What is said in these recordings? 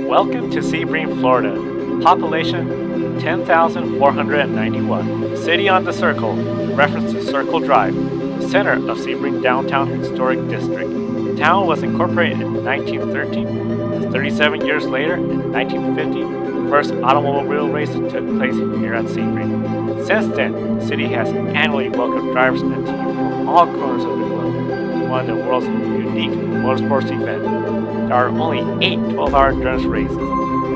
Welcome to Sebring, Florida. Population 10,491. City on the Circle, reference to Circle Drive, the center of Sebring Downtown Historic District. The town was incorporated in 1913. 37 years later, in 1950, the first automobile race took place here at Sebring. Since then, the city has annually welcomed drivers and teams from all corners of the globe to one of the world's unique motorsports events. There are only 8 12-hour endurance races.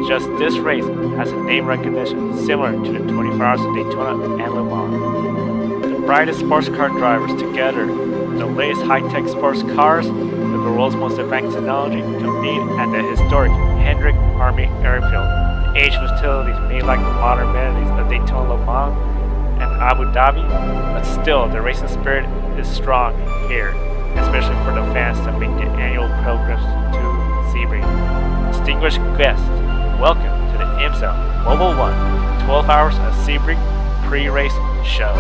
Just this race has a name recognition similar to the 24 Hours of Daytona and Le Mans. The brightest sports car drivers, together with the latest high-tech sports cars with the world's most advanced technology, compete at the historic Hendrick Army Airfield. The age facilities made like the modern amenities of Daytona, Le Mans, and Abu Dhabi, but still the racing spirit is strong here, especially for the fans that make the annual pilgrims to Sebring. Distinguished guests, welcome to the IMSA Mobil 1 12 Hours of Sebring pre-race show.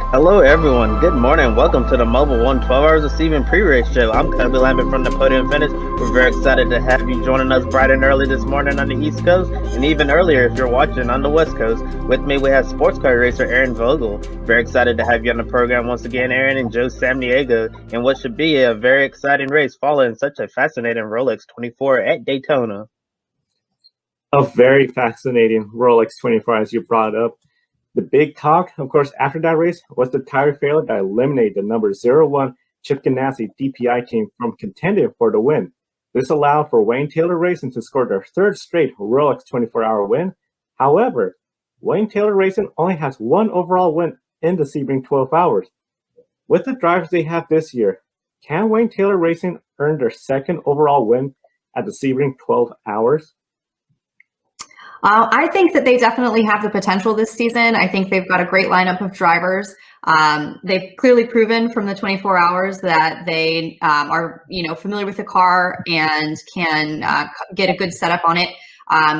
Hello everyone, good morning. Welcome to the Mobil 1 12 Hours of Sebring pre-race show. I'm Lambeth from the Podium. We're very excited to have you joining us bright and early this morning on the East Coast, and even earlier if you're watching on the West Coast. With me we have sportscar racer Erin Vogel. Very excited to have you on the program once again, Erin, and Joe Samaniego, in what should be a very exciting race following such a fascinating Rolex 24 at Daytona. A very fascinating Rolex 24 as you brought up. The big talk, of course, after that race was the tire failure that eliminated the number 01 Chip Ganassi DPI team from contending for the win. This allowed for Wayne Taylor Racing to score their third straight Rolex 24-hour win. However, Wayne Taylor Racing only has one overall win in the Sebring 12 hours. With the drivers they have this year, can Wayne Taylor Racing earn their second overall win at the Sebring 12 hours? I think that they definitely have the potential this season. I think they've got a great lineup of drivers. They've clearly proven from the 24 hours that they are, familiar with the car and can get a good setup on it.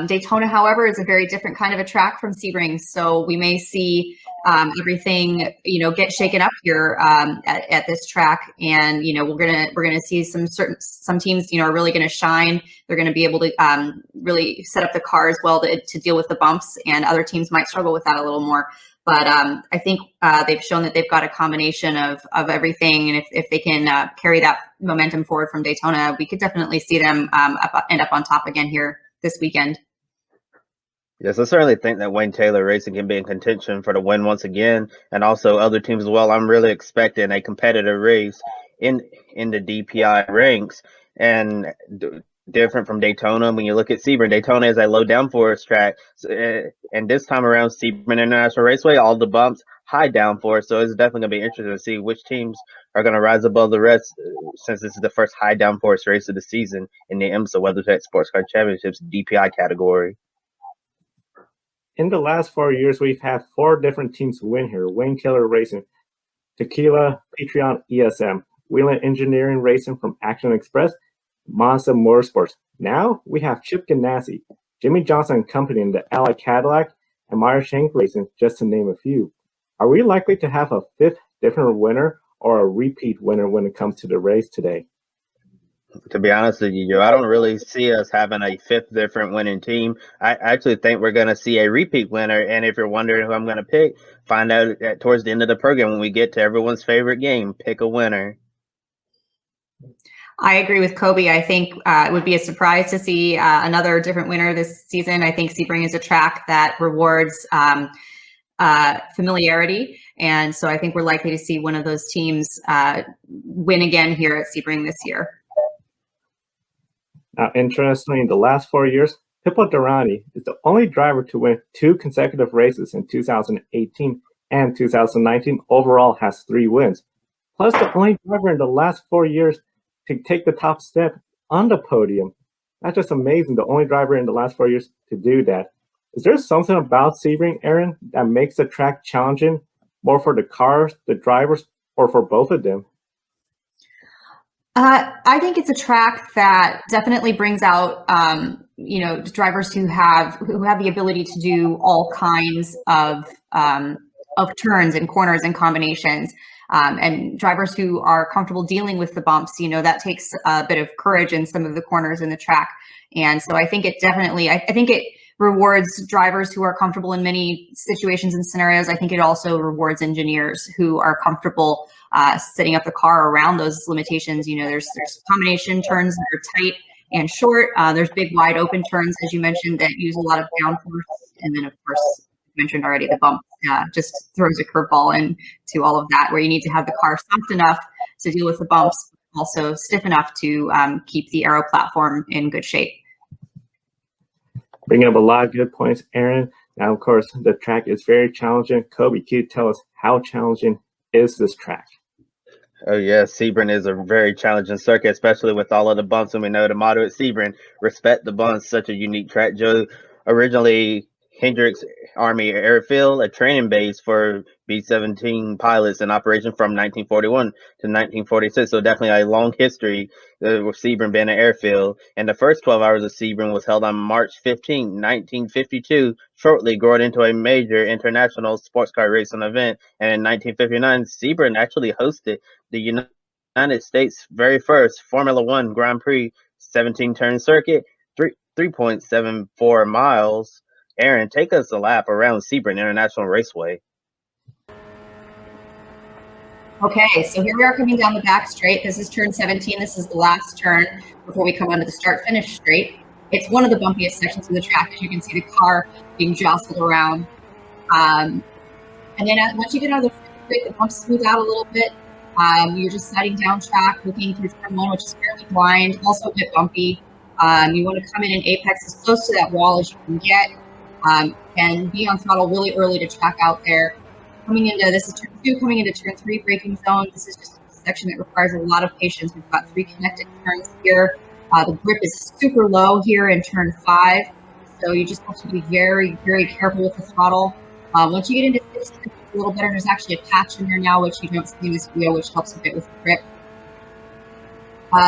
Daytona, however, is a very different kind of a track from Sebring, so we may see everything get shaken up here at this track, and we're gonna see some teams are really going to shine. They're going to be able to really set up the car as well to deal with the bumps, and other teams might struggle with that a little more. But I think they've shown that they've got a combination of everything, and if they can carry that momentum forward from Daytona, we could definitely see them end up on top again here this weekend. Yes, I certainly think that Wayne Taylor Racing can be in contention for the win once again, and also other teams as well. I'm really expecting a competitive race in the DPI ranks, and different from Daytona. When you look at Sebring, Daytona is a low downforce track, and this time around, Sebring International Raceway, all the bumps, high downforce. So it's definitely going to be interesting to see which teams are going to rise above the rest, since this is the first high downforce race of the season in the IMSA WeatherTech Sports Car Championships DPI category. In the last 4 years, we've had 4 different teams win here. Wayne Taylor Racing, Tequila, Patreon, ESM, Wheeling Engineering Racing from Action Express, Mazda Motorsports. Now we have Chip Ganassi, Jimmy Johnson and Company in the Ally Cadillac, and Meyer Shank Racing, just to name a few. Are we likely to have a 5th different winner or a repeat winner when it comes to the race today? To be honest with you, Joe, I don't really see us having a 5th different winning team. I actually think we're going to see a repeat winner. And if you're wondering who I'm going to pick, find out towards the end of the program when we get to everyone's favorite game, pick a winner. I agree with Kobe. I think it would be a surprise to see another different winner this season. I think Sebring is a track that rewards familiarity. And so I think we're likely to see one of those teams win again here at Sebring this year. Now, interestingly, in the last 4 years, Pippo Durrani is the only driver to win 2 consecutive races in 2018 and 2019. Overall has 3 wins. Plus, the only driver in the last 4 years to take the top step on the podium. That's just amazing. The only driver in the last 4 years to do that. Is there something about Sebring, Erin, that makes the track challenging more for the cars, the drivers, or for both of them? I think it's a track that definitely brings out, drivers who have the ability to do all kinds of turns and corners and combinations. and drivers who are comfortable dealing with the bumps, that takes a bit of courage in some of the corners in the track. And so I think it definitely, I think it rewards drivers who are comfortable in many situations and scenarios. I think it also rewards engineers who are comfortable setting up the car around those limitations. There's combination turns that are tight and short. There's big wide open turns, as you mentioned, that use a lot of downforce. And then of course, you mentioned already, the bump just throws a curveball into all of that, where you need to have the car soft enough to deal with the bumps, also stiff enough to keep the aero platform in good shape. Bringing up a lot of good points, Erin. Now, of course, the track is very challenging. Kobe, can you tell us how challenging is this track? Oh yeah, Sebring is a very challenging circuit, especially with all of the bumps. And we know the motto at Sebring, respect the bumps, such a unique track. Joe, originally Hendricks Army Airfield, a training base for B-17 pilots in operation from 1941 to 1946. So definitely a long history with Sebring being an airfield. And the first 12 hours of Sebring was held on March 15, 1952, shortly growing into a major international sports car racing event. And in 1959, Sebring actually hosted the United States' very first Formula One Grand Prix 17-turn circuit, 3.74 miles. Erin, take us a lap around Sebring International Raceway. Okay, so here we are coming down the back straight. This is turn 17. This is the last turn before we come onto the start-finish straight. It's one of the bumpiest sections of the track. As you can see, the car being jostled around. And then once you get out of the straight, the bumps smooth out a little bit. You're just sliding down track, looking through turn 1, which is fairly blind, also a bit bumpy. You want to come in apex as close to that wall as you can get, and be on throttle really early to track out there. This is turn 2, coming into turn 3 braking zone. This is just a section that requires a lot of patience. We've got 3 connected turns here. The grip is super low here in turn 5, so you just have to be very, very careful with the throttle. Once you get into 6, it's a little better. There's actually a patch in there now, which you don't see in this video, which helps a bit with the grip.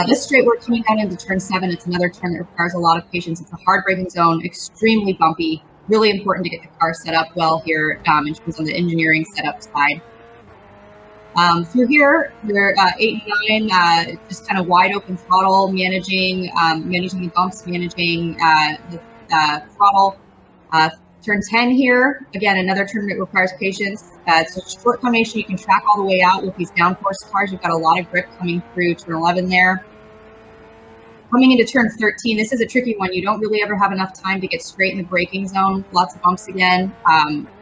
This straight, we're coming down into turn 7. It's another turn that requires a lot of patience. It's a hard braking zone, extremely bumpy. Really important to get the car set up well here in terms of the engineering setup side. Through here, we're 8 and 9, just kind of wide open throttle, managing the bumps, managing the throttle. Turn 10 here, again, another turn that requires patience. It's a short combination. You can track all the way out with these downforce cars. You've got a lot of grip coming through turn 11 there. Coming into turn 13, this is a tricky one. You don't really ever have enough time to get straight in the braking zone. Lots of bumps again.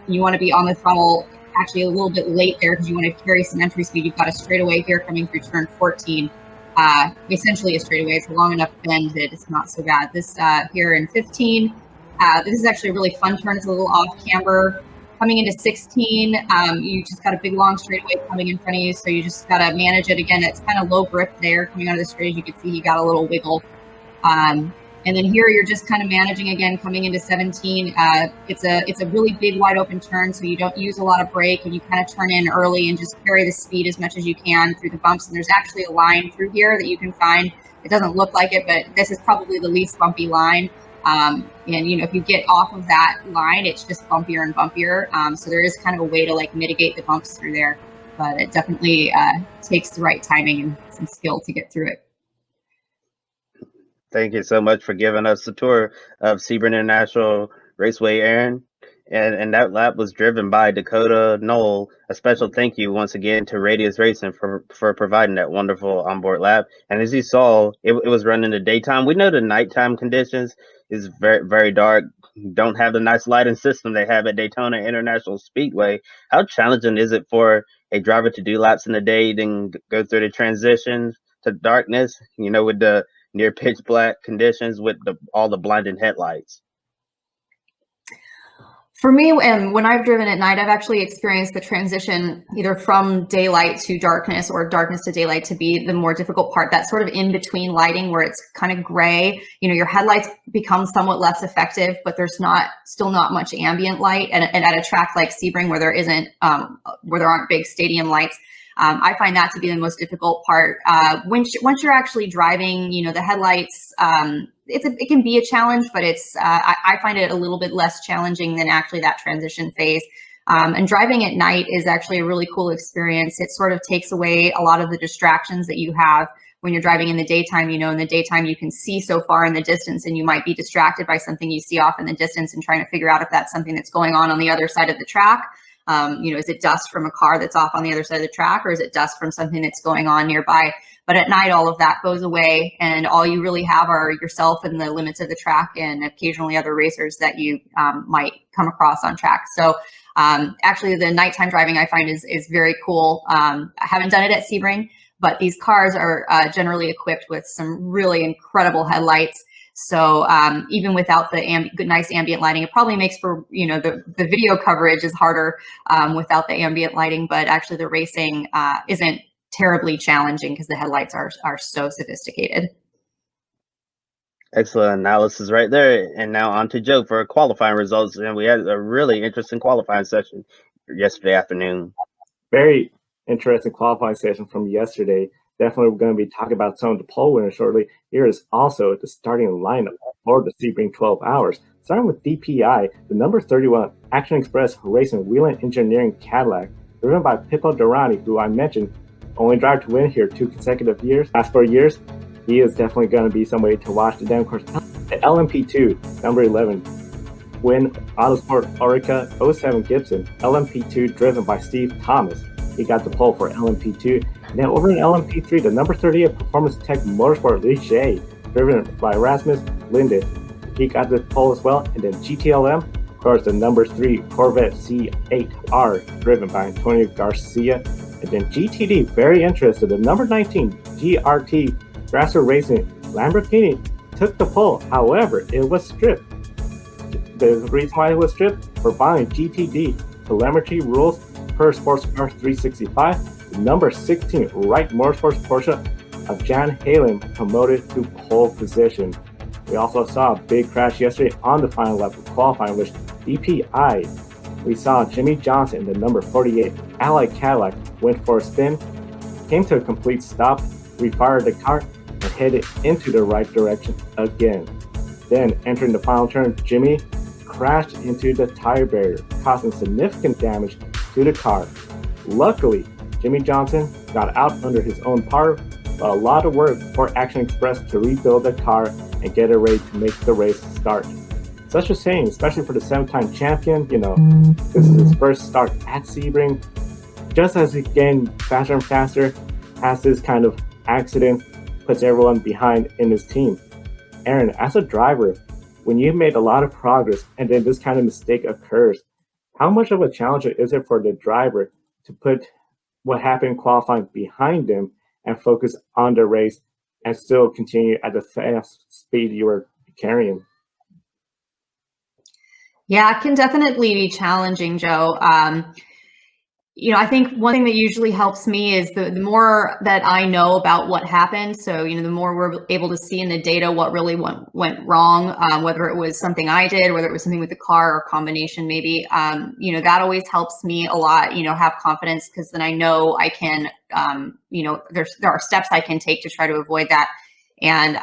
You want to be on the throttle actually a little bit late there because you want to carry some entry speed. You've got a straightaway here coming through turn 14. Essentially a straightaway. It's a long enough bend that it's not so bad. This here in 15, this is actually a really fun turn. It's a little off camber. Coming into 16, you just got a big long straightaway coming in front of you, so you just got to manage it. Again, it's kind of low grip there coming out of the straight. As you can see, you got a little wiggle. And then here you're just kind of managing again coming into 17. It's a really big wide open turn, so you don't use a lot of brake, and you kind of turn in early and just carry the speed as much as you can through the bumps. And there's actually a line through here that you can find. It doesn't look like it, but this is probably the least bumpy line. And if you get off of that line, it's just bumpier and bumpier. So there is kind of a way to mitigate the bumps through there, but it definitely takes the right timing and some skill to get through it. Thank you so much for giving us a tour of Sebring International Raceway, Erin. And that lap was driven by Dakota Knoll. A special thank you once again to Radius Racing for providing that wonderful onboard lap. And as you saw, it was running the daytime. We know the nighttime conditions is very, very dark. Don't have the nice lighting system they have at Daytona International Speedway. How challenging is it for a driver to do laps in the day, then go through the transitions to darkness, with the near pitch black conditions with all the blinding headlights? For me, and when I've driven at night, I've actually experienced the transition either from daylight to darkness or darkness to daylight to be the more difficult part. That sort of in between lighting where it's kind of gray, your headlights become somewhat less effective, but there's still not much ambient light. And at a track like Sebring where there aren't big stadium lights, I find that to be the most difficult part. Once you're actually driving, the headlights, it can be a challenge, but I find it a little bit less challenging than actually that transition phase. And driving at night is actually a really cool experience. It sort of takes away a lot of the distractions that you have when you're driving in the daytime. In the daytime, you can see so far in the distance, and you might be distracted by something you see off in the distance and trying to figure out if that's something that's going on the other side of the track. Is it dust from a car that's off on the other side of the track, or is it dust from something that's going on nearby? But at night, all of that goes away, and all you really have are yourself and the limits of the track, and occasionally other racers that you might come across on track. So actually, the nighttime driving I find is very cool. I haven't done it at Sebring, but these cars are generally equipped with some really incredible headlights. So even without the nice ambient lighting, it probably makes for, the video coverage is harder without the ambient lighting, but actually the racing isn't terribly challenging because the headlights are so sophisticated. Excellent analysis right there. And now on to Joe for qualifying results. And we had a really interesting qualifying session yesterday afternoon. Very interesting qualifying session from yesterday. Definitely we're going to be talking about some of the pole winners shortly. Here is also the starting lineup for the Sebring 12 hours. Starting with DPI, the number 31 Action Express Racing Wheeling Engineering Cadillac, driven by Pippo Durrani, who I mentioned, only driver to win here 2 consecutive years. Last 4 years, he is definitely going to be somebody to watch. Then, of course, the LMP2, number 11, win Autosport Orica 07 Gibson, LMP2 driven by Steve Thomas. He got the pole for LMP2. Now over in LMP3, the number 38 Performance Tech Motorsport Ligier, driven by Rasmus Linde. He got the pole as well. And then GTLM, of course, the number 3 Corvette C8R, driven by Antonio Garcia. And then GTD, very interested, the number 19 GRT Grasser Racing Lamborghini took the pole. However, it was stripped. The reason why it was stripped, for buying GTD telemetry rules per Sportscar 365, the number 16 Wright Motorsports Porsche of Jan Halen promoted to pole position. We also saw a big crash yesterday on the final lap of qualifying, which DPI, we saw Jimmy Johnson, the number 48 Allied Cadillac, went for a spin, came to a complete stop, refired the car, and headed into the right direction again. Then, entering the final turn, Jimmy crashed into the tire barrier, causing significant damage to the car. Luckily, Jimmy Johnson got out under his own power, but a lot of work for Action Express to rebuild the car and get it ready to make the race start. Such a shame, especially for the 7-time champion. This is his first start at Sebring. Just as he's getting faster and faster, has this kind of accident, puts everyone behind in his team. Erin, as a driver, when you've made a lot of progress and then this kind of mistake occurs, how much of a challenge is it for the driver to put what happened in qualifying behind him and focus on the race and still continue at the fast speed you were carrying? Yeah, it can definitely be challenging, Joe. I think one thing that usually helps me is the more that I know about what happened. So, the more we're able to see in the data what really went wrong, whether it was something I did, whether it was something with the car or combination, maybe, that always helps me a lot, have confidence, because then I know I can, there are steps I can take to try to avoid that. And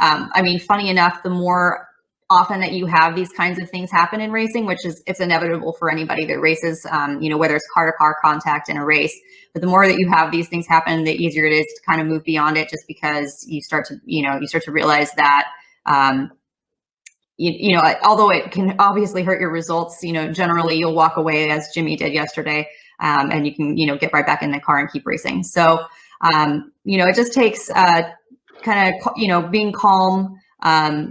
funny enough, the more often that you have these kinds of things happen in racing, which it's inevitable for anybody that races, whether it's car to car contact in a race, but the more that you have these things happen, the easier it is to kind of move beyond it, just because you start to realize that, although it can obviously hurt your results, generally you'll walk away as Jimmy did yesterday, and you can, get right back in the car and keep racing. So, it just takes kind of, being calm,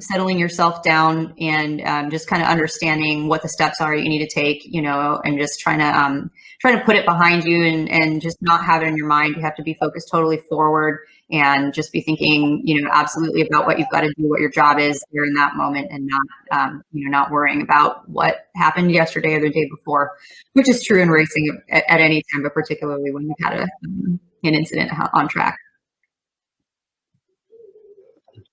settling yourself down, and just kind of understanding what the steps are you need to take, and just trying to put it behind you, and just not have it in your mind. You have to be focused totally forward and just be thinking, absolutely about what you've got to do, what your job is here in that moment, and not, not worrying about what happened yesterday or the day before, which is true in racing at any time, but particularly when you've had an incident on track.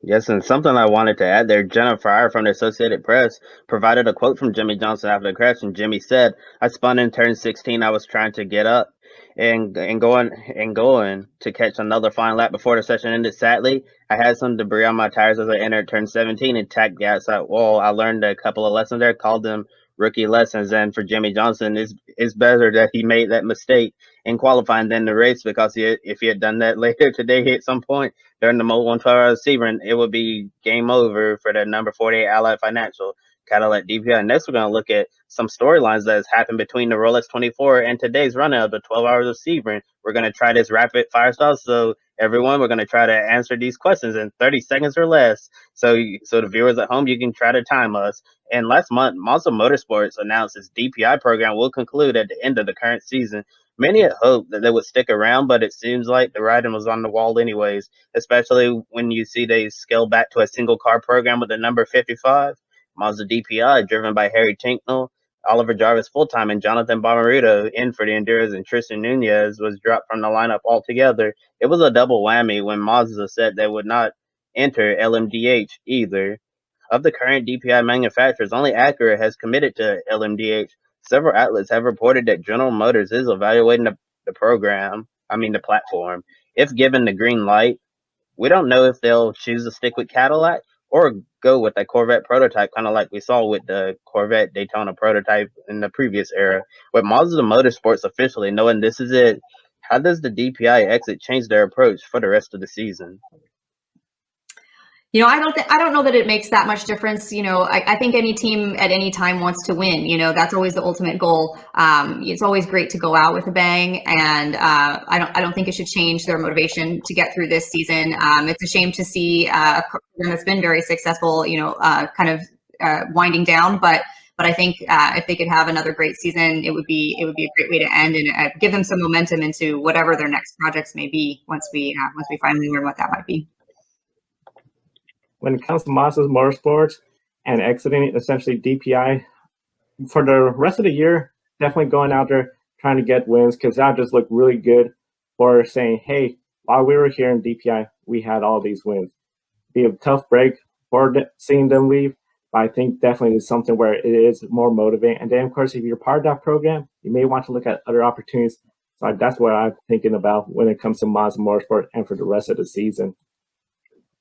Yes, and something I wanted to add there, Jenna Fryer from the Associated Press provided a quote from Jimmy Johnson after the crash, and Jimmy said, "I spun in turn 16. I was trying to get up and going to catch another fine lap before the session ended. Sadly, I had some debris on my tires as I entered turn 17 and tacked the outside wall. I learned a couple of lessons there, called them rookie lessons. And for Jimmy Johnson, it's better that he made that mistake in qualifying than the race, because if he had done that later today at some point during the Mobil 112-hour Sebring, it would be game over for the number 48 Allied Financial Cadillac DPI. Next, we're going to look at some storylines that has happened between the Rolex 24 and today's run of the 12 hours of Sebring. We're going to try this rapid fire style. So everyone, we're going to try to answer these questions in 30 seconds or less. So the viewers at home, you can try to time us. And last month, Mazda Motorsports announced its DPI program will conclude at the end of the current season. Many had hoped that they would stick around, but it seems like the writing was on the wall anyways, especially when you see they scale back to a single car program with the number 55. Mazda DPI, driven by Harry Tinknell, Oliver Jarvis full-time, and Jonathan Bomarito in for the Enduras, and Tristan Nunez was dropped from the lineup altogether. It was a double whammy when Mazda said they would not enter LMDH either. Of the current DPI manufacturers, only Acura has committed to LMDH. Several outlets have reported that General Motors is evaluating the platform. If given the green light, we don't know if they'll choose to stick with Cadillac or go with a Corvette prototype, kind of like we saw with the Corvette Daytona prototype in the previous era. With Mazda Motorsports officially knowing this is it, how does the DPI exit change their approach for the rest of the season? I don't know that it makes that much difference. I think any team at any time wants to win. That's always the ultimate goal. It's always great to go out with a bang, and I don't think it should change their motivation to get through this season. It's a shame to see a program that's been very successful, winding down, but I think if they could have another great season, it would be a great way to end and give them some momentum into whatever their next projects may be once we finally learn what that might be. When it comes to Mazda Motorsports and exiting essentially DPI, for the rest of the year, definitely going out there trying to get wins, because that just looked really good for saying, hey, while we were here in DPI, we had all these wins. Be a tough break for seeing them leave, but I think definitely is something where it is more motivating. And then, of course, if you're part of that program, you may want to look at other opportunities. So that's what I'm thinking about when it comes to Mazda Motorsport and for the rest of the season.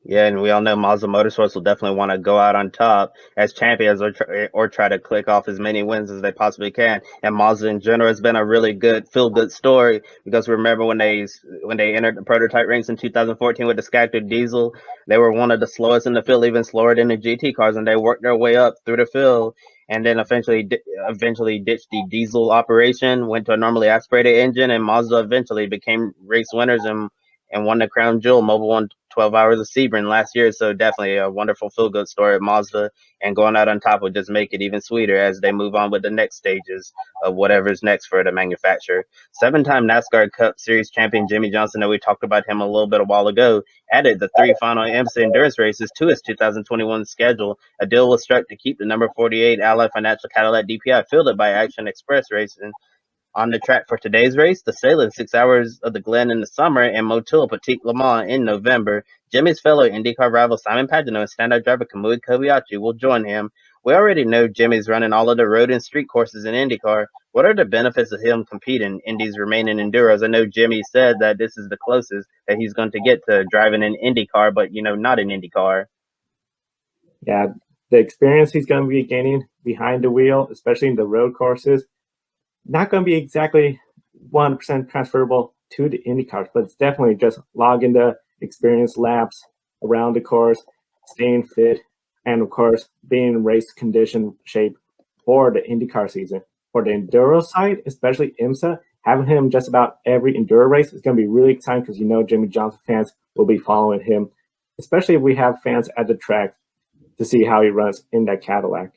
Yeah, and we all know Mazda Motorsports will definitely want to go out on top as champions or try to click off as many wins as they possibly can. And Mazda in general has been a really good feel-good story, because remember when they entered the prototype ranks in 2014 with the Skyactiv diesel, they were one of the slowest in the field, even slower than the GT cars, and they worked their way up through the field. And then eventually ditched the diesel operation, went to a normally aspirated engine, and Mazda eventually became race winners and won the crown jewel Mobil 112 hours of Sebring last year. So definitely a wonderful feel-good story at Mazda, and going out on top will just make it even sweeter as they move on with the next stages of whatever's next for the manufacturer. 7-time NASCAR Cup Series champion Jimmy Johnson, that we talked about him a little bit a while ago, added the 3 final IMSA endurance races to his 2021 schedule. A deal was struck to keep the number 48 Allied Financial Cadillac DPI fielded by Action Express Racing. On the track for today's race, the Salem 6 Hours of the Glen in the summer and Motul Petit Le Mans in November. Jimmy's fellow IndyCar rival Simon Pagenaud and standout driver Kamui Kobayashi will join him. We already know Jimmy's running all of the road and street courses in IndyCar. What are the benefits of him competing in these remaining Enduros? I know Jimmy said that this is the closest that he's going to get to driving an IndyCar, but not an IndyCar. Yeah, the experience he's going to be gaining behind the wheel, especially in the road courses, not going to be exactly 100% transferable to the IndyCars, but it's definitely just logging the experience laps around the course, staying fit, and of course, being in race condition shape for the IndyCar season. For the Enduro side, especially IMSA, having him just about every Enduro race is going to be really exciting, because Jimmy Johnson fans will be following him, especially if we have fans at the track to see how he runs in that Cadillac.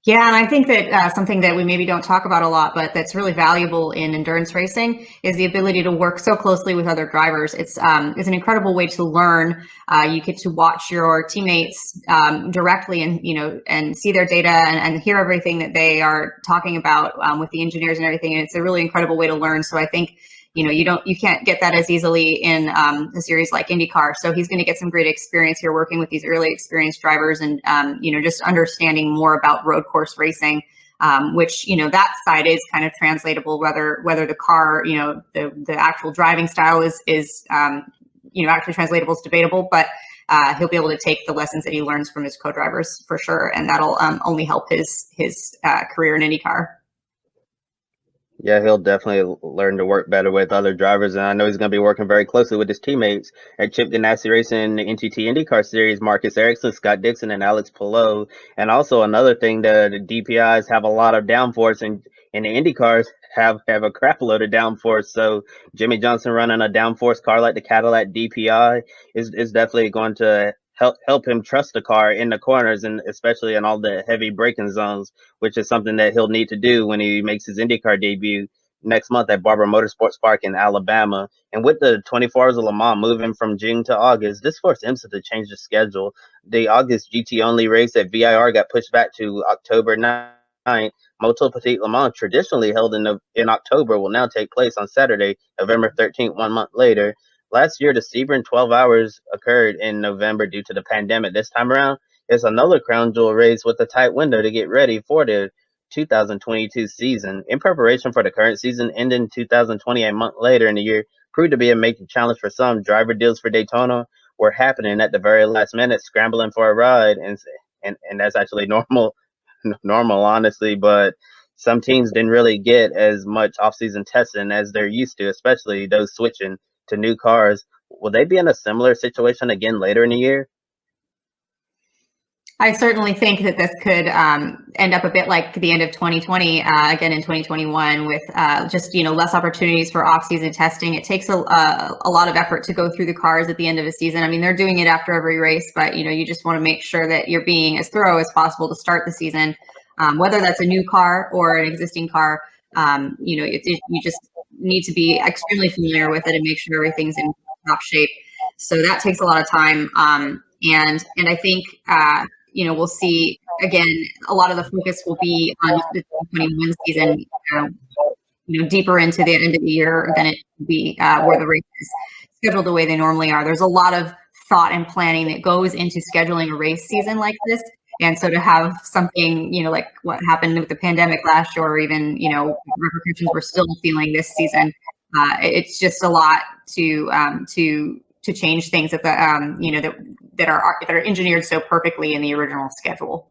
Yeah, and I think that something that we maybe don't talk about a lot, but that's really valuable in endurance racing, is the ability to work so closely with other drivers. It's an incredible way to learn. You get to watch your teammates directly, and see their data and hear everything that they are talking about with the engineers and everything. And it's a really incredible way to learn. So I think you can't get that as easily in a series like IndyCar. So he's going to get some great experience here working with these really experienced drivers, and just understanding more about road course racing, which that side is kind of translatable, whether the car, the actual driving style is actually translatable is debatable, but he'll be able to take the lessons that he learns from his co-drivers for sure, and that'll only help his career in IndyCar. Yeah, he'll definitely learn to work better with other drivers, and I know he's going to be working very closely with his teammates at Chip Ganassi Racing, the NTT IndyCar Series, Marcus Ericsson, Scott Dixon, and Alex Palou. And also another thing, the DPIs have a lot of downforce, and the IndyCars have a crap load of downforce. So Jimmy Johnson running a downforce car like the Cadillac DPI is definitely going to help him trust the car in the corners, and especially in all the heavy braking zones, which is something that he'll need to do when he makes his IndyCar debut next month at Barber Motorsports Park in Alabama. And with the 24 Hours of Le Mans moving from June to August, this forced IMSA to change the schedule. The August GT only race at VIR got pushed back to October 9th. Moto Petit Le Mans, traditionally held in October, will now take place on Saturday, November 13th, 1 month later. Last year, the Sebring 12 Hours occurred in November due to the pandemic. This time around, it's another crown jewel race with a tight window to get ready for the 2022 season. In preparation for the current season ending 2020, a month later in the year, proved to be a major challenge for some. Driver deals for Daytona were happening at the very last minute, scrambling for a ride, and that's actually normal, honestly. But some teams didn't really get as much off-season testing as they're used to, especially those switching to new cars. Will they be in a similar situation again later in the year? I certainly think that this could end up a bit like the end of 2020, again in 2021, with just less opportunities for off-season testing. It takes a lot of effort to go through the cars at the end of a season. I mean, they're doing it after every race, but you just want to make sure that you're being as thorough as possible to start the season, whether that's a new car or an existing car. You just need to be extremely familiar with it and make sure everything's in top shape. So that takes a lot of time. And I think, we'll see, again, a lot of the focus will be on the 2021 season, deeper into the end of the year than it will be where the race is scheduled the way they normally are. There's a lot of thought and planning that goes into scheduling a race season like this. And so to have something, like what happened with the pandemic last year, or even, repercussions we're still feeling this season, it's just a lot to change things that that are engineered so perfectly in the original schedule.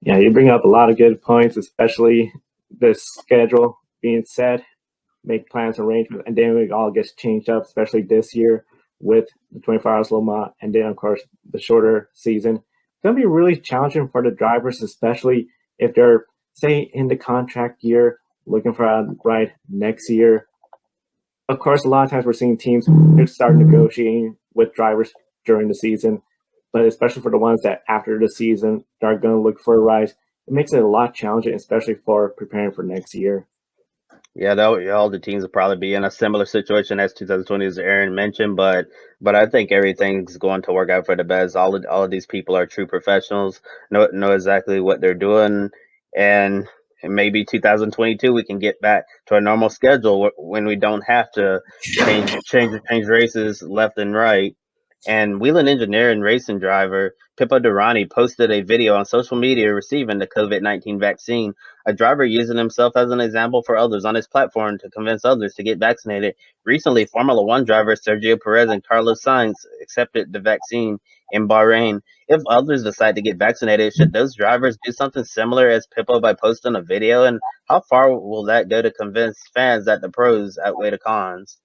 Yeah, you bring up a lot of good points, especially the schedule being set, make plans, arrangements, and then it all gets changed up, especially this year with the 24 Hours Le Mans, and then of course the shorter season. It's going to be really challenging for the drivers, especially if they're, say, in the contract year, looking for a ride next year. Of course, a lot of times we're seeing teams start negotiating with drivers during the season, but especially for the ones that after the season are going to look for a ride, it makes it a lot challenging, especially for preparing for next year. Yeah, all the teams will probably be in a similar situation as 2020, as Erin mentioned, but I think everything's going to work out for the best. All of these people are true professionals, know exactly what they're doing, and maybe 2022 we can get back to a normal schedule when we don't have to change races left and right. And Wheeling engineer and racing driver Pippo Durrani posted a video on social media receiving the COVID-19 vaccine, a driver using himself as an example for others on his platform to convince others to get vaccinated. Recently, Formula One drivers Sergio Perez and Carlos Sainz accepted the vaccine in Bahrain. If others decide to get vaccinated, should those drivers do something similar as Pippo by posting a video? And how far will that go to convince fans that the pros outweigh the cons?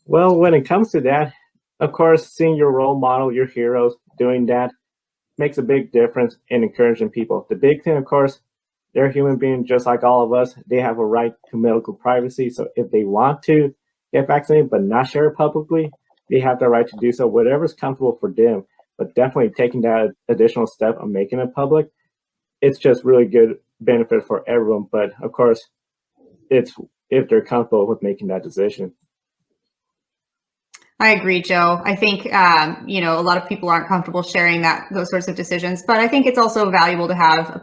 Well, when it comes to that, of course, seeing your role model, your heroes doing that makes a big difference in encouraging people. The big thing, of course, they're human beings just like all of us. They have a right to medical privacy. So if they want to get vaccinated but not share it publicly, they have the right to do so, whatever's comfortable for them. But definitely taking that additional step of making it public, it's just really good benefit for everyone. But of course, it's if they're comfortable with making that decision. I agree, Joe. I think, a lot of people aren't comfortable sharing those sorts of decisions, but I think it's also valuable to have,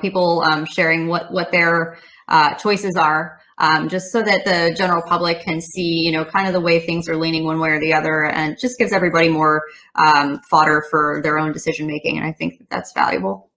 people sharing what their choices are, just so that the general public can see, kind of the way things are leaning one way or the other, and just gives everybody more fodder for their own decision making. And I think that's valuable.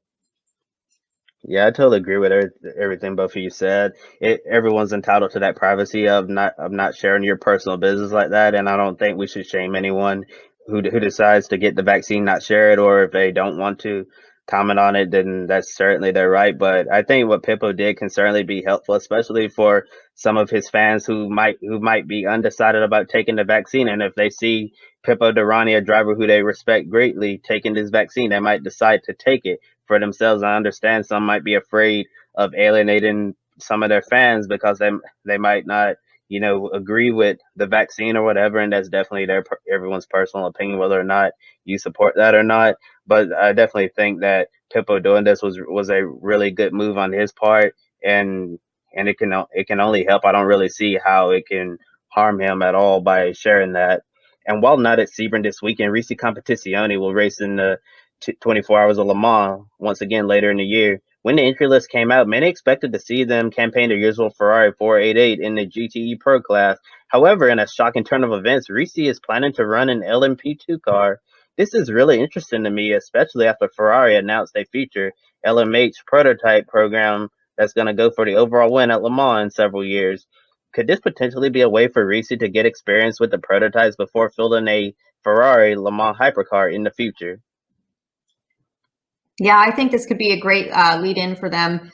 Yeah, I totally agree with everything both of you said. Everyone's entitled to that privacy of not sharing your personal business like that, and I don't think we should shame anyone who decides to get the vaccine, not share it, or if they don't want to comment on it, then that's certainly their right. But I think what Pippo did can certainly be helpful, especially for some of his fans who might be undecided about taking the vaccine, and if they see Pippo Durrani, a driver who they respect greatly, taking this vaccine, they might decide to take it for themselves. I understand some might be afraid of alienating some of their fans because they might not, agree with the vaccine or whatever, and that's definitely everyone's personal opinion whether or not you support that or not. But I definitely think that Pippo doing this was a really good move on his part, and it can only help. I don't really see how it can harm him at all by sharing that. And while not at Sebring this weekend, Risi Competizione will race in the 24 Hours of Le Mans once again later in the year. When the entry list came out, many expected to see them campaign their usual Ferrari 488 in the GTE Pro class. However, in a shocking turn of events, Risi is planning to run an LMP2 car. This is really interesting to me, especially after Ferrari announced they feature LMH prototype program that's going to go for the overall win at Le Mans in several years. Could this potentially be a way for Risi to get experience with the prototypes before fielding a Ferrari Le Mans hypercar in the future? Yeah, I think this could be a great lead in for them.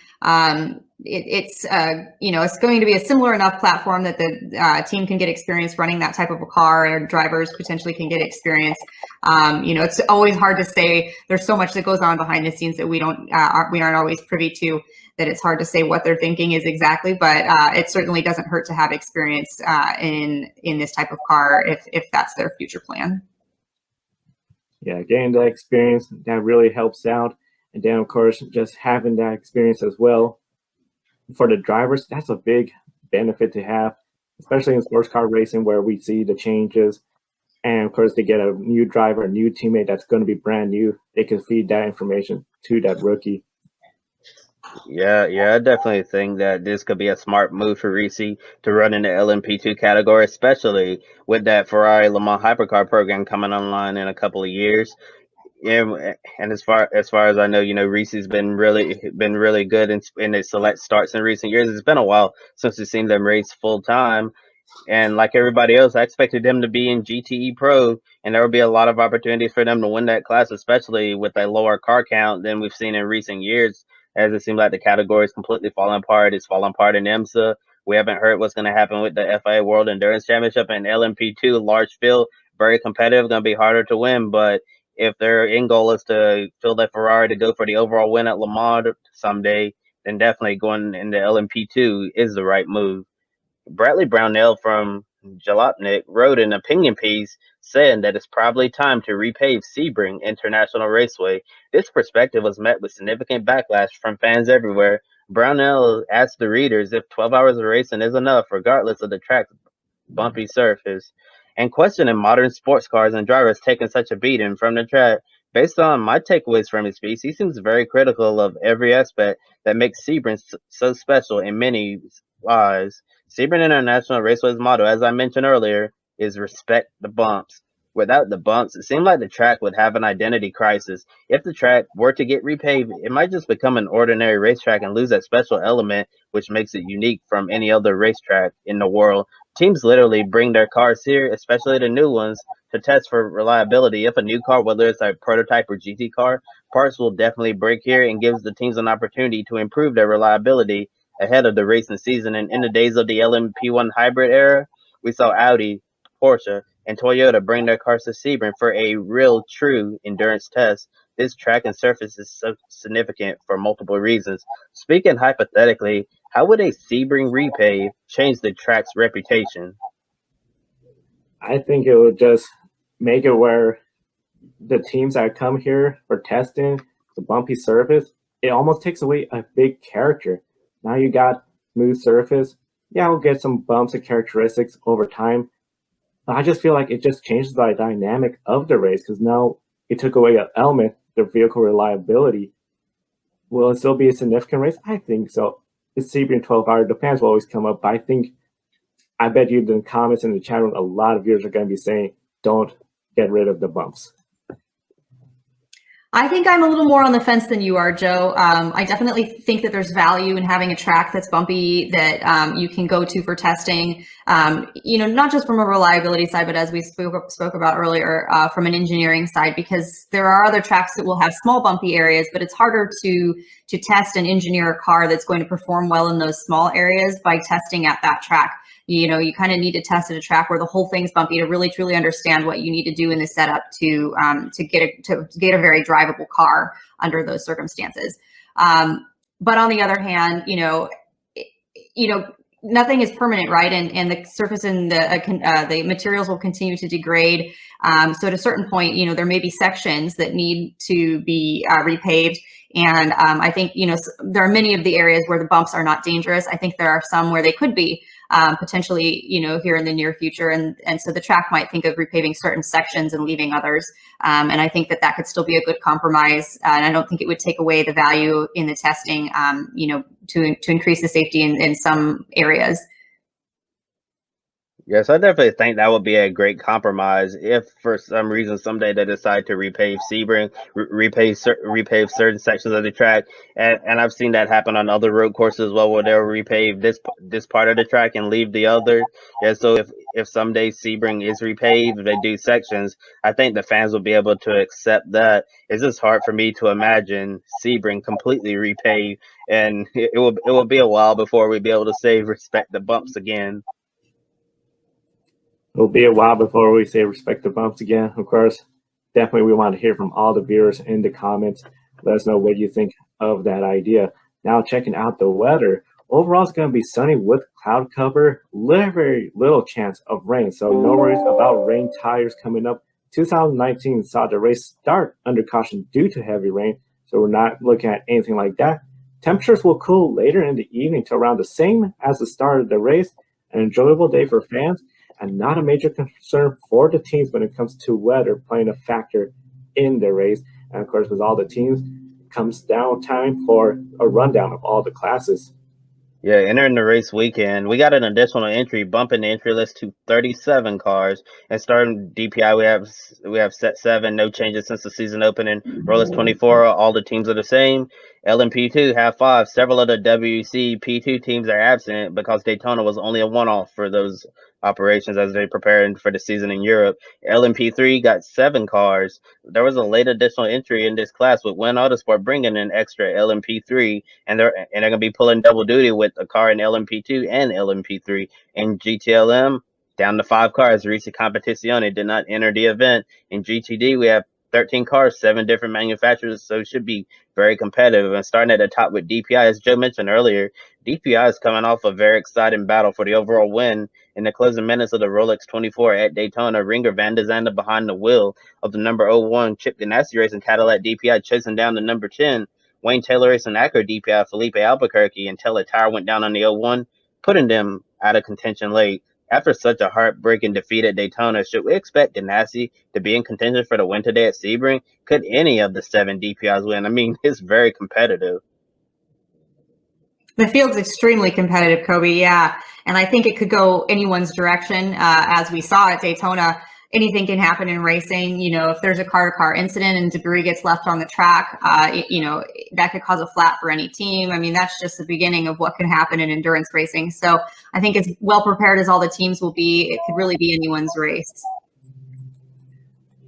It's going to be a similar enough platform that the team can get experience running that type of a car, and drivers potentially can get experience. It's always hard to say. There's so much that goes on behind the scenes that we aren't always privy to. That it's hard to say what their thinking is exactly, but it certainly doesn't hurt to have experience in this type of car if that's their future plan. Yeah, getting that experience, that really helps out. And then, of course, just having that experience as well for the drivers, that's a big benefit to have, especially in sports car racing where we see the changes. And of course, they get a new driver, a new teammate that's going to be brand new. They can feed that information to that rookie. Yeah, I definitely think that this could be a smart move for Risi to run in the LMP2 category, especially with that Ferrari Le Mans hypercar program coming online in a couple of years. Yeah, and as far as I know, Reese's been really good in his select starts in recent years. It's been a while since we've seen them race full time. And like everybody else, I expected them to be in GTE Pro, and there would be a lot of opportunities for them to win that class, especially with a lower car count than we've seen in recent years. As it seems like the category is completely falling apart. It's falling apart in IMSA. We haven't heard what's going to happen with the FIA World Endurance Championship and LMP2, large field, very competitive, going to be harder to win. But if their end goal is to field a Ferrari to go for the overall win at Le Mans someday, then definitely going into LMP2 is the right move. Bradley Brownell from Jalopnik wrote an opinion piece saying that it's probably time to repave Sebring International Raceway. This perspective was met with significant backlash from fans everywhere. Brownell asked the readers if 12 hours of racing is enough, regardless of the track's bumpy surface, and questioning modern sports cars and drivers taking such a beating from the track. Based on my takeaways from his piece, he seems very critical of every aspect that makes Sebring so special in many eyes. Sebring International Raceway's motto, as I mentioned earlier, is respect the bumps. Without the bumps, it seemed like the track would have an identity crisis. If the track were to get repaved, it might just become an ordinary racetrack and lose that special element which makes it unique from any other racetrack in the world. Teams literally bring their cars here, especially the new ones, to test for reliability. If a new car, whether it's a prototype or GT car, parts will definitely break here and gives the teams an opportunity to improve their reliability ahead of the racing season. And in the days of the LMP1 hybrid era, we saw Audi, Porsche, and Toyota bring their cars to Sebring for a real, true endurance test. This track and surface is so significant for multiple reasons. Speaking hypothetically, how would a Sebring repave change the track's reputation? I think it would just make it where the teams that come here for testing the bumpy surface, it almost takes away a big character. Now you got smooth surface. Yeah, we'll get some bumps and characteristics over time. But I just feel like it just changes the dynamic of the race because now it took away an element, the vehicle reliability. Will it still be a significant race? I think so. It's Sebring 12 hour. The fans will always come up, but I bet you in the comments in the chat room, a lot of viewers are going to be saying, don't get rid of the bumps. I think I'm a little more on the fence than you are, Joe. I definitely think that there's value in having a track that's bumpy that you can go to for testing. Not just from a reliability side, but as we spoke about earlier, from an engineering side, because there are other tracks that will have small bumpy areas, but it's harder to test and engineer a car that's going to perform well in those small areas by testing at that track. You kind of need to test at a track where the whole thing's bumpy to really truly understand what you need to do in the setup to get a very drivable car under those circumstances. But on the other hand, nothing is permanent, right? And the surface and the materials will continue to degrade. So at a certain point, there may be sections that need to be repaved. And I think, there are many of the areas where the bumps are not dangerous. I think there are some where they could be potentially, here in the near future. And so the track might think of repaving certain sections and leaving others. And I think that could still be a good compromise. And I don't think it would take away the value in the testing, to increase the safety in some areas. Yes, I definitely think that would be a great compromise if for some reason someday they decide to repave Sebring, repave certain sections of the track, and I've seen that happen on other road courses as well, where they'll repave this part of the track and leave the other. Yeah, so if someday Sebring is repaved, they do sections, I think the fans will be able to accept that. It's just hard for me to imagine Sebring completely repaved, and it will be a while before we'll be able to say respect the bumps again. It'll be a while before we say respect the bumps again. Of course, definitely we want to hear from all the viewers in the comments. Let us know what you think of that idea. Now checking out the weather. Overall, it's going to be sunny with cloud cover. Very little chance of rain, so no worries about rain tires coming up. 2019 saw the race start under caution due to heavy rain, so we're not looking at anything like that. Temperatures will cool later in the evening to around the same as the start of the race. An enjoyable day for fans, and not a major concern for the teams when it comes to weather playing a factor in the race. And of course, with all the teams, it comes down time for a rundown of all the classes. Yeah, entering the race weekend, we got an additional entry, bumping the entry list to 37 cars. And starting DPI, we have set 7, no changes since the season opening. Rolex 24, all the teams are the same. LMP2 have 5. Several of the WEC P2 teams are absent because Daytona was only a one-off for those operations as they preparing for the season in Europe. LMP3 got 7 cars. There was a late additional entry in this class with Win Autosport bringing an extra LMP3, and they're going to be pulling double duty with a car in LMP2 and LMP3. In GTLM, down to 5 cars. Risi Competizione did not enter the event. In GTD, we have 13 cars, 7 different manufacturers, so it should be very competitive. And starting at the top with DPI, as Joe mentioned earlier, DPI is coming off a very exciting battle for the overall win. In the closing minutes of the Rolex 24 at Daytona, Ringer Van de Zande behind the wheel of the number 01 Chip Ganassi racing Cadillac DPI, chasing down the number 10 Wayne Taylor racing Acura DPI Felipe Albuquerque until a tire went down on the 01, putting them out of contention late. After such a heartbreaking defeat at Daytona, should we expect Ganassi to be in contention for the win today at Sebring? Could any of the 7 DPIs win? I mean, it's very competitive. The field's extremely competitive, Kobe. Yeah. And I think it could go anyone's direction. As we saw at Daytona, anything can happen in racing. If there's a car-to-car incident and debris gets left on the track, that could cause a flat for any team. I mean, that's just the beginning of what can happen in endurance racing. So I think as well prepared as all the teams will be, it could really be anyone's race.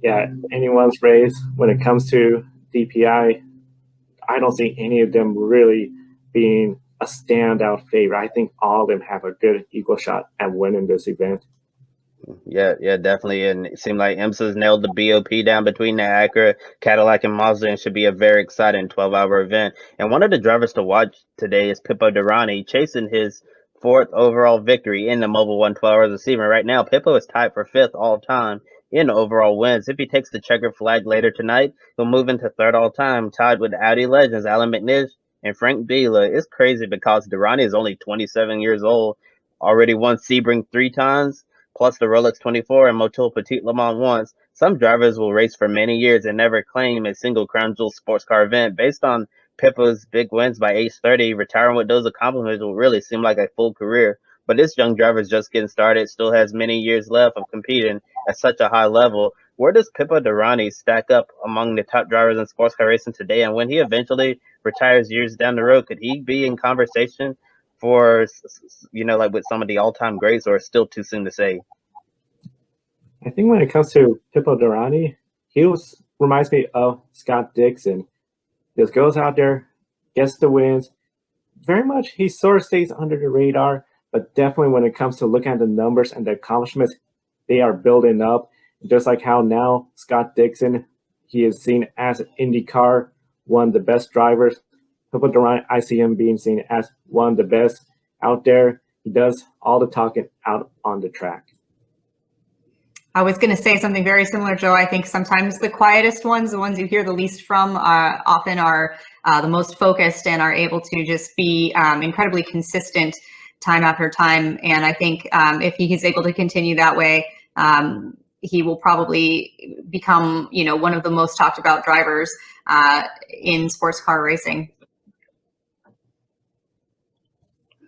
Yeah, anyone's race. When it comes to DPI, I don't see any of them really being a standout favorite. I think all of them have a good equal shot at winning this event. Yeah, definitely. And it seemed like IMSA's nailed the BOP down between the Acura, Cadillac, and Mazda, and should be a very exciting 12-hour event. And one of the drivers to watch today is Pippo Durrani, chasing his 4th overall victory in the Mobil 1 12 hours season. Right now, Pippo is tied for 5th all-time in overall wins. If he takes the checkered flag later tonight, he'll move into 3rd all-time, tied with Audi legends Alan McNish and Frank Biela. It's crazy because Durrani is only 27 years old, already won Sebring 3 times, plus the Rolex 24 and Motul Petit Le Mans once. Some drivers will race for many years and never claim a single Crown Jewel sports car event. Based on Pippo's big wins by age 30, retiring with those accomplishments will really seem like a full career. But this young driver is just getting started, still has many years left of competing at such a high level. where does Pippo Durrani stack up among the top drivers in sports car racing today? And when he eventually retires years down the road, could he be in conversation for, like with some of the all-time greats, or still too soon to say? I think when it comes to Pippo Durrani, reminds me of Scott Dixon. Just goes out there, gets the wins. Very much, he sort of stays under the radar, but definitely when it comes to looking at the numbers and the accomplishments, they are building up. Just like how now Scott Dixon, he is seen as IndyCar, one of the best drivers. Pippo Durrani, I see him being seen as one of the best out there. He does all the talking out on the track. I was going to say something very similar, Joe. I think sometimes the quietest ones, the ones you hear the least from, often are the most focused and are able to just be incredibly consistent time after time. And I think if he's able to continue that way, he will probably become, one of the most talked about drivers in sports car racing.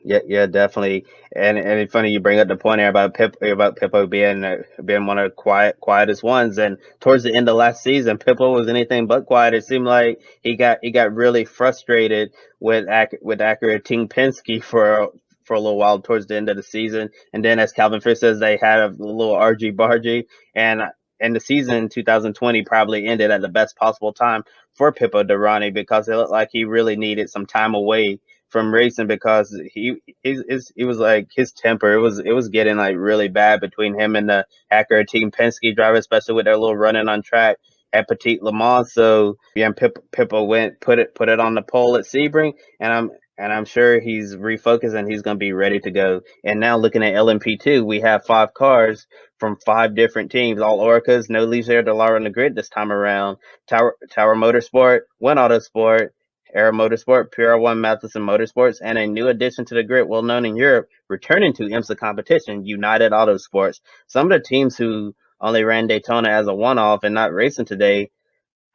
Yeah, definitely. And it's funny you bring up the point here about Pippo being one of the quietest ones. And towards the end of last season, Pippo was anything but quiet. It seemed like he got really frustrated with Acura Team Penske for a little while towards the end of the season. And then, as Calvin Fish says, they had a little argy-bargy. And the season 2020 probably ended at the best possible time for Pippo Durrani, because it looked like he really needed some time away from racing, because he was like, his temper, it was getting like really bad between him and the Acura Team Penske driver, especially with their little running on track at Petit Le Mans. So yeah, Pippo put it on the pole at Sebring, and I'm sure he's refocused and he's going to be ready to go. And now looking at LMP2, we have 5 cars from 5 different teams, all Orcas, no Ligier de Lara on the grid this time around. Tower Motorsport, Win Autosport, Aero Motorsport, PR1 Matheson Motorsports, and a new addition to the grid, well known in Europe, returning to IMSA competition, United Autosports. Some of the teams who only ran Daytona as a one-off and not racing today: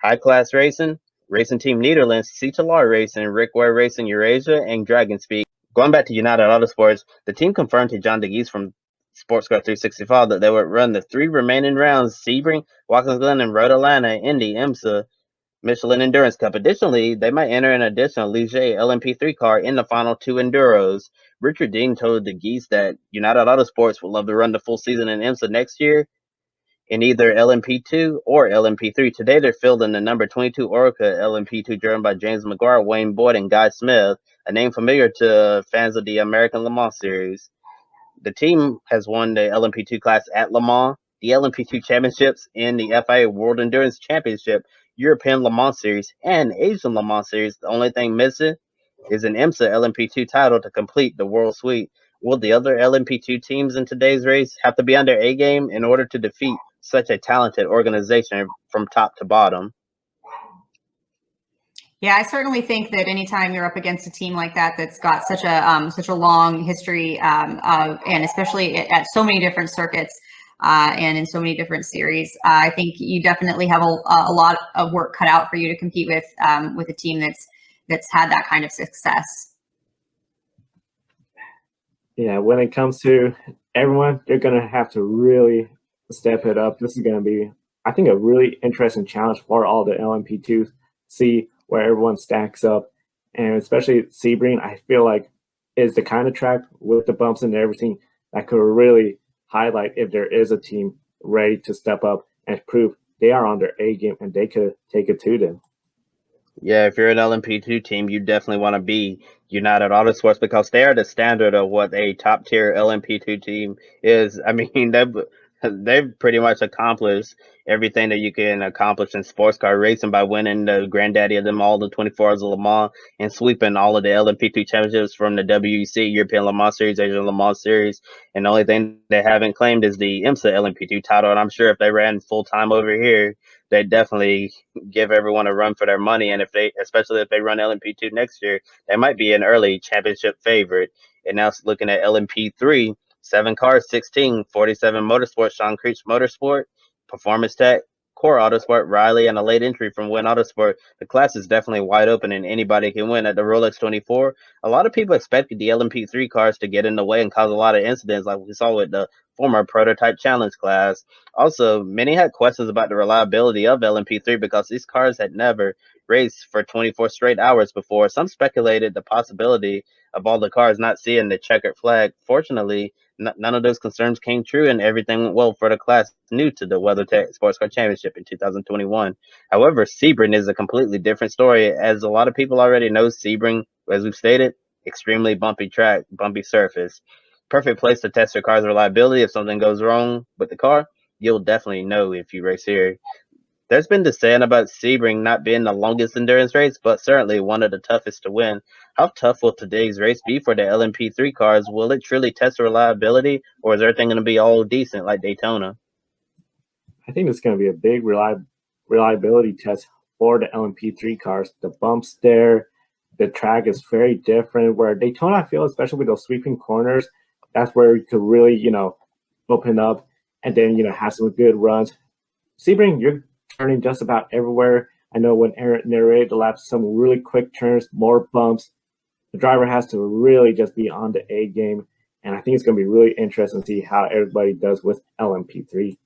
High Class Racing, Racing Team Netherlands, Citalar Racing, Rick Ware Racing Eurasia, and Dragon Speed. Going back to United Autosports, the team confirmed to John DeGeese from Sportscar 365 that they would run the 3 remaining rounds: Sebring, Watkins Glen, and Road Atlanta, Indy, IMSA, Michelin Endurance Cup. Additionally, they might enter an additional Ligier LMP3 car in the final 2 Enduros. Richard Dean told the Geese that United Autosports would love to run the full season in IMSA next year in either LMP2 or LMP3. Today, they're fielding the number 22 Orica LMP2 driven by James McGuire, Wayne Boyd, and Guy Smith, a name familiar to fans of the American Le Mans Series. The team has won the LMP2 class at Le Mans, the LMP2 championships in the FIA World Endurance Championship, European Le Mans Series, and Asian Le Mans Series. The only thing missing is an IMSA LMP2 title to complete the World Suite. Will the other LMP2 teams in today's race have to be on their A game in order to defeat such a talented organization from top to bottom? Yeah, I certainly think that anytime you're up against a team like that that's got such a long history and especially at so many different circuits and in so many different series, I think you definitely have a lot of work cut out for you to compete with a team that's had that kind of success. Yeah, when it comes to everyone, they're going to have to really step it up. This is going to be, I think, a really interesting challenge for all the LMP2s. See where everyone stacks up, and especially Sebring, I feel like is the kind of track with the bumps and everything that could really highlight if there is a team ready to step up and prove they are on their A game and they could take it to them. Yeah, if you're an LMP2 team, you definitely want to be United Autosports, because they are the standard of what a top tier LMP2 team is. I mean, they've pretty much accomplished everything that you can accomplish in sports car racing by winning the granddaddy of them all, the 24 Hours of Le Mans, and sweeping all of the LMP2 championships from the WEC, European Le Mans Series, Asian Le Mans Series. And the only thing they haven't claimed is the IMSA LMP2 title. And I'm sure if they ran full time over here, they'd definitely give everyone a run for their money. And especially if they run LMP2 next year, they might be an early championship favorite. And now looking at LMP3, 7 cars, 16, 47 Motorsport, Sean Creech Motorsport, Performance Tech, Core Autosport, Riley, and a late entry from Win Autosport, the class is definitely wide open and anybody can win. At the Rolex 24, a lot of people expected the LMP3 cars to get in the way and cause a lot of incidents like we saw with the former Prototype Challenge class. Also, many had questions about the reliability of LMP3 because these cars had never raced for 24 straight hours before. Some speculated the possibility of all the cars not seeing the checkered flag. Fortunately, none of those concerns came true, and everything went well for the class new to the WeatherTech Sports Car Championship in 2021. However, Sebring is a completely different story, as a lot of people already know Sebring, as we've stated, extremely bumpy track, bumpy surface. Perfect place to test your car's reliability. If something goes wrong with the car, you'll definitely know if you race here. There's been dissent about Sebring not being the longest endurance race, but certainly one of the toughest to win. How tough will today's race be for the LMP3 cars? Will it truly test reliability, or is everything going to be all decent like Daytona? I think it's going to be a big reliability test for the LMP3 cars. The bumps there, the track is very different. Where Daytona, I feel, especially with those sweeping corners, that's where you could really, open up and then, have some good runs. Sebring, you're turning just about everywhere. I know when Erin narrated the laps, some really quick turns, more bumps. The driver has to really just be on the A game. And I think it's going to be really interesting to see how everybody does with LMP3.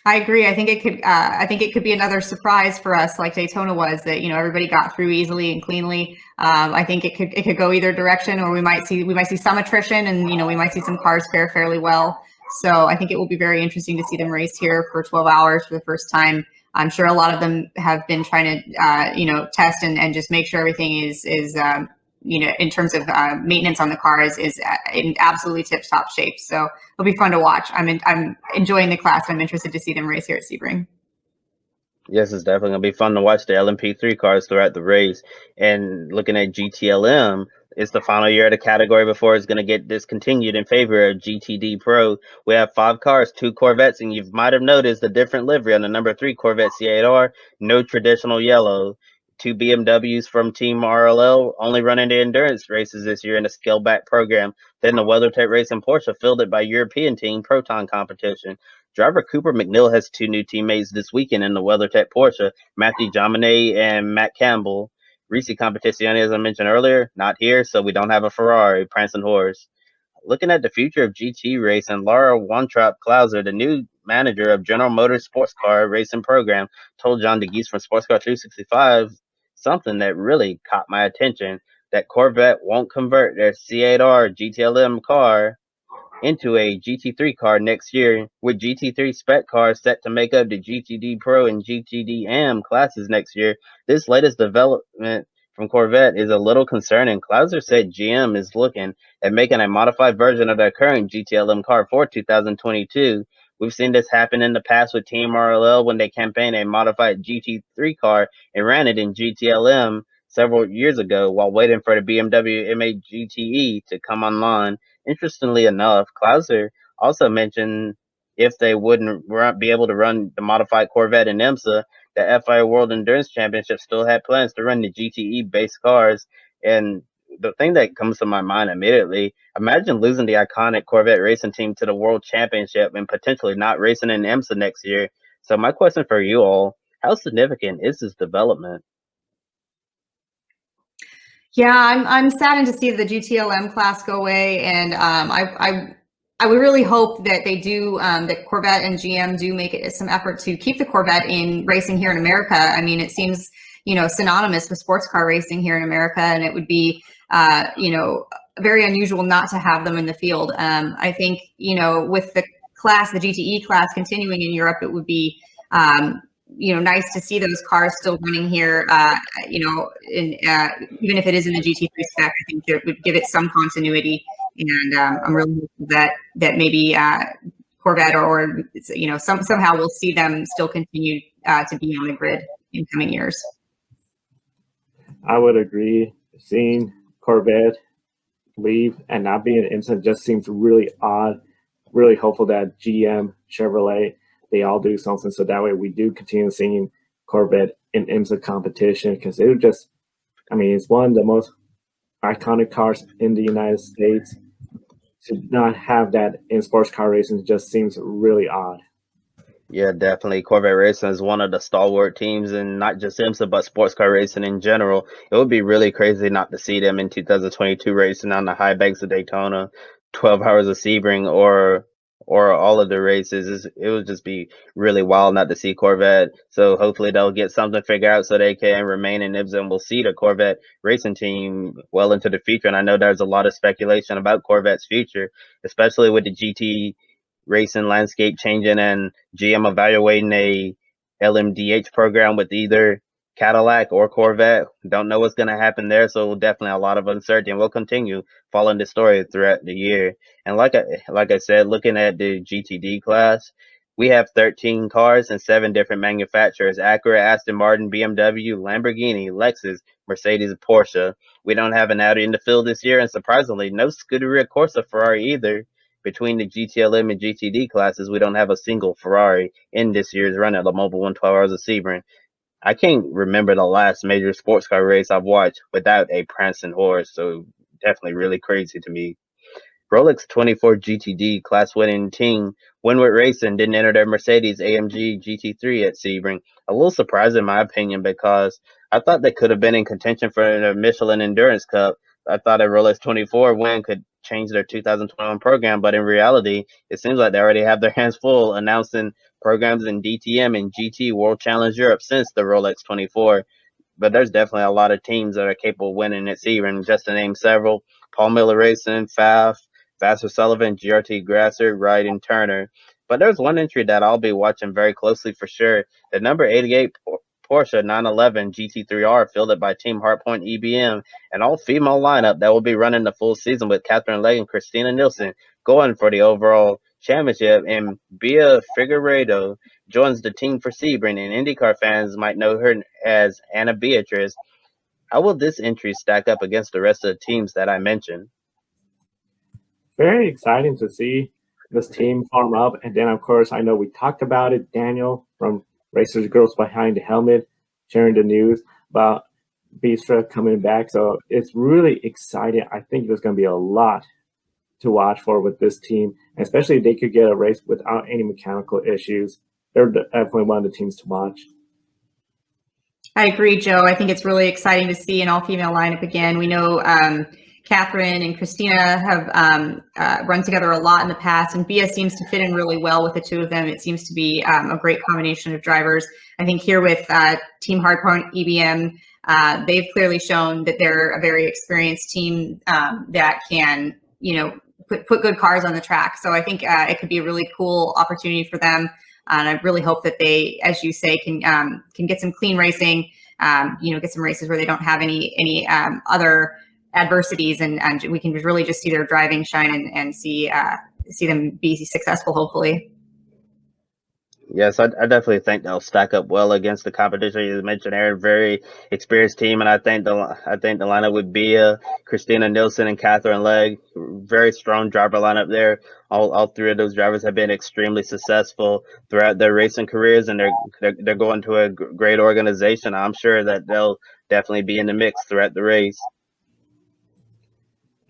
I agree. I think it could be another surprise for us, like Daytona was, that everybody got through easily and cleanly. I think it could go either direction, or we might see some attrition, and we might see some cars fare fairly well. So I think it will be very interesting to see them race here for 12 hours for the first time. I'm sure a lot of them have been trying to test and just make sure everything is in terms of maintenance on the car is in absolutely tip-top shape. So it'll be fun to watch. I'm enjoying the class. I'm interested to see them race here at Sebring. Yes, it's definitely going to be fun to watch the LMP3 cars throughout the race. And looking at GTLM, it's the final year of the category before it's going to get discontinued in favor of GTD Pro. We have 5 cars, 2 Corvettes, and you might have noticed a different livery on the number 3 Corvette C8R. No traditional yellow. 2 BMWs from Team RLL only running the endurance races this year in a scaled-back program. Then the WeatherTech Racing Porsche fielded by European team Proton competition. Driver Cooper McNeil has 2 new teammates this weekend in the WeatherTech Porsche, Matthew Jaminet and Matt Campbell. Risi Competizione, as I mentioned earlier, not here, so we don't have a Ferrari, prancing horse. Looking at the future of GT racing, Laura Wontrop-Klauser, the new manager of General Motors Sports Car Racing Program, told John DeGeese from Sports Car 365 something that really caught my attention, that Corvette won't convert their C8R GTLM car into a GT3 car next year, with GT3 spec cars set to make up the GTD Pro and GTD AM classes next year. This latest development from Corvette is a little concerning. Klauser said GM is looking at making a modified version of their current GTLM car for 2022. We've seen this happen in the past with Team RLL when they campaigned a modified GT3 car and ran it in GTLM several years ago while waiting for the BMW M8 GTE to come online. Interestingly enough, Klauser also mentioned if they wouldn't be able to run the modified Corvette in IMSA, the FIA World Endurance Championship still had plans to run the GTE-based cars. And the thing that comes to my mind immediately, imagine losing the iconic Corvette racing team to the World Championship and potentially not racing in IMSA next year. So my question for you all, how significant is this development? Yeah, I'm saddened to see the GTLM class go away, and I would really hope that they do, that Corvette and GM do make it some effort to keep the Corvette in racing here in America. I mean, it seems synonymous with sports car racing here in America, and it would be very unusual not to have them in the field. I think with the class, the GTE class continuing in Europe, it would be nice to see those cars still running here, even if it is in the GT3 spec. I think it would give it some continuity, and I'm really hopeful that maybe Corvette or somehow we'll see them still continue to be on the grid in coming years. I would agree. Seeing Corvette leave and not be in IMSA just seems really odd. Really hopeful that GM, Chevrolet, they all do something so that way we do continue seeing Corvette in IMSA competition, because it would just, it's one of the most iconic cars in the United States. To not have that in sports car racing just seems really odd. Yeah, definitely. Corvette Racing is one of the stalwart teams in not just IMSA, but sports car racing in general. It would be really crazy not to see them in 2022 racing on the high banks of Daytona, 12 hours of Sebring, or all of the races. It would just be really wild not to see Corvette. So hopefully they'll get something figured out so they can remain in IMSA, and we'll see the Corvette racing team well into the future. And I know there's a lot of speculation about Corvette's future, especially with the GT racing landscape changing and GM evaluating a LMDH program with either Cadillac or Corvette. Don't know what's going to happen there, so definitely a lot of uncertainty. And we'll continue following the story throughout the year. And like I said, looking at the GTD class, we have 13 cars and 7 different manufacturers: Acura, Aston Martin, BMW, Lamborghini, Lexus, Mercedes, and Porsche. We don't have an Audi in the field this year, and surprisingly, no Scuderia Corsa Ferrari either. Between the GTLM and GTD classes, we don't have a single Ferrari in this year's run at the Mobil 112 Hours of Sebring. I can't remember the last major sports car race I've watched without a prancing horse, so definitely really crazy to me. Rolex 24 GTD class winning team Winwood Racing didn't enter their Mercedes AMG GT3 at Sebring. A little surprising in my opinion, because I thought they could have been in contention for the Michelin Endurance Cup. I thought a Rolex 24 win could change their 2021 program, but in reality, it seems like they already have their hands full announcing programs in DTM and GT World Challenge Europe since the Rolex 24. But there's definitely a lot of teams that are capable of winning at Sebring. Just to name several: Paul Miller Racing, FAF, Vassar Sullivan, GRT Grasser, Wright, and Turner. But there's one entry that I'll be watching very closely for sure. The number 88 Porsche 911 GT3R, fielded by Team Hardpoint EBM, an all-female lineup that will be running the full season with Catherine Legg and Christina Nielsen going for the overall championship. And Bia Figueiredo joins the team for Sebring, and IndyCar fans might know her as Anna Beatrice. How will this entry stack up against the rest of the teams that I mentioned? Very exciting to see this team form up. And then, of course, I know we talked about it. Daniel from Racers Girls Behind the Helmet sharing the news about Bistra coming back. So it's really exciting. I think there's going to be a lot to watch for with this team, and especially if they could get a race without any mechanical issues. They're definitely one of the teams to watch. I agree, Joe. I think it's really exciting to see an all-female lineup again. We know Catherine and Christina have run together a lot in the past, and Bia seems to fit in really well with the two of them. It seems to be a great combination of drivers. I think here with Team Hardpoint EBM, they've clearly shown that they're a very experienced team that can, put good cars on the track. So I think it could be a really cool opportunity for them. And I really hope that they, as you say, can get some clean racing, get some races where they don't have any other adversities, and we can really just see their driving shine and see them be successful, hopefully. Yes, I definitely think they'll stack up well against the competition. You mentioned Erin, very experienced team, and I think the lineup with Bia, Christina Nielsen, and Catherine Legg, very strong driver lineup there. All three of those drivers have been extremely successful throughout their racing careers, and they're going to a great organization. I'm sure that they'll definitely be in the mix throughout the race.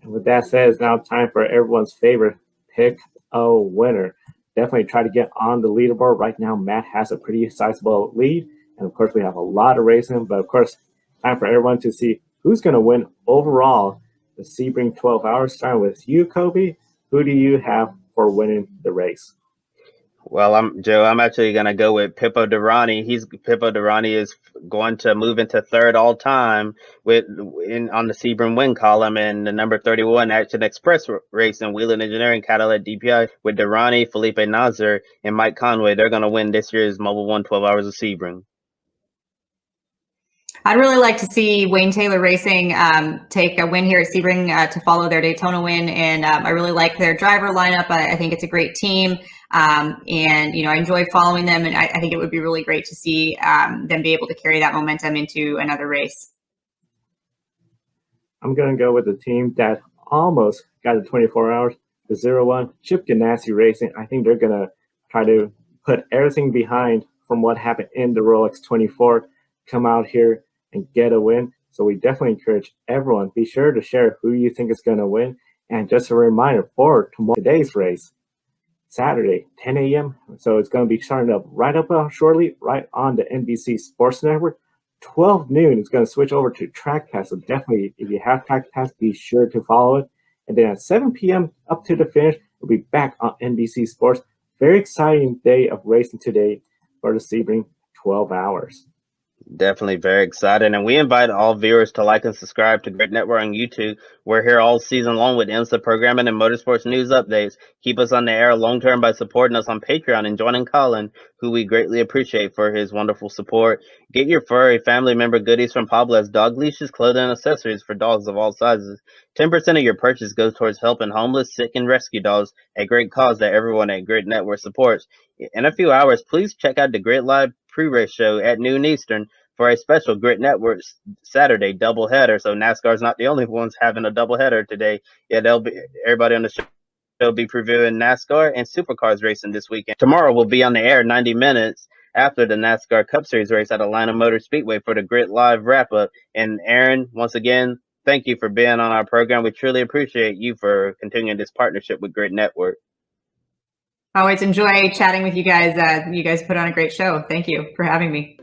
And with that said, it's now time for everyone's favorite pick a winner. Definitely try to get on the leaderboard. Right now, Matt has a pretty sizable lead. And of course, we have a lot of racing. But of course, time for everyone to see who's going to win overall the Sebring 12 hours. Starting with you, Kobe. Who do you have for winning the race? Well, I'm actually going to go with Pippo Durrani. Pippo Durrani is going to move into third all time on the Sebring win column, and the number 31 Action Express race in Wheeling Engineering Cadillac DPI with Durrani, Felipe Nazar, and Mike Conway. They're going to win this year's Mobil 112 Hours of Sebring. I'd really like to see Wayne Taylor Racing take a win here at Sebring to follow their Daytona win. And I really like their driver lineup. I think it's a great team. And, I enjoy following them. And I think it would be really great to see them be able to carry that momentum into another race. I'm going to go with the team that almost got the 24 hours, the 01 Chip Ganassi Racing. I think they're going to try to put everything behind from what happened in the Rolex 24, come out here and get a win. So we definitely encourage everyone, be sure to share who you think is going to win. And just a reminder for today's race, Saturday, 10 a.m. So it's going to be starting up shortly, right on the NBC Sports Network. 12 noon, it's going to switch over to Track Pass. So definitely, if you have Track Pass, be sure to follow it. And then at 7 p.m. up to the finish, we'll be back on NBC Sports. Very exciting day of racing today for the Sebring 12 hours. Definitely very excited. And we invite all viewers to like and subscribe to Grid Network on YouTube. We're here all season long with IMSA programming and motorsports news updates. Keep us on the air long term by supporting us on Patreon and joining Colin, who we greatly appreciate for his wonderful support. Get your furry family member goodies from Pablo's dog leashes, clothing, and accessories for dogs of all sizes. 10% of your purchase goes towards helping homeless, sick, and rescue dogs, a great cause that everyone at Grid Network supports. In a few hours, please check out the Grid Live pre-race show at noon Eastern for a special Grid Network Saturday doubleheader. So NASCAR's not the only ones having a doubleheader today. Yeah, everybody on the show will be previewing NASCAR and Supercars racing this weekend. Tomorrow we'll be on the air 90 minutes after the NASCAR Cup Series race at Atlanta Motor Speedway for the Grid Live wrap-up. And Erin, once again, thank you for being on our program. We truly appreciate you for continuing this partnership with Grid Network. Always enjoy chatting with you guys. You guys put on a great show. Thank you for having me.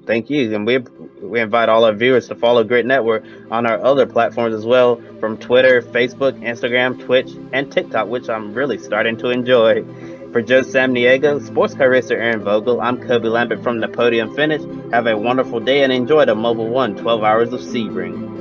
Thank you. And we invite all our viewers to follow Grid Network on our other platforms as well, from Twitter, Facebook, Instagram, Twitch, and TikTok, which I'm really starting to enjoy. For Joe Samaniego, sports car racer Erin Vogel, I'm Lambeth from the Podium Finish. Have a wonderful day and enjoy the Mobil 1 12 Hours of Sebring.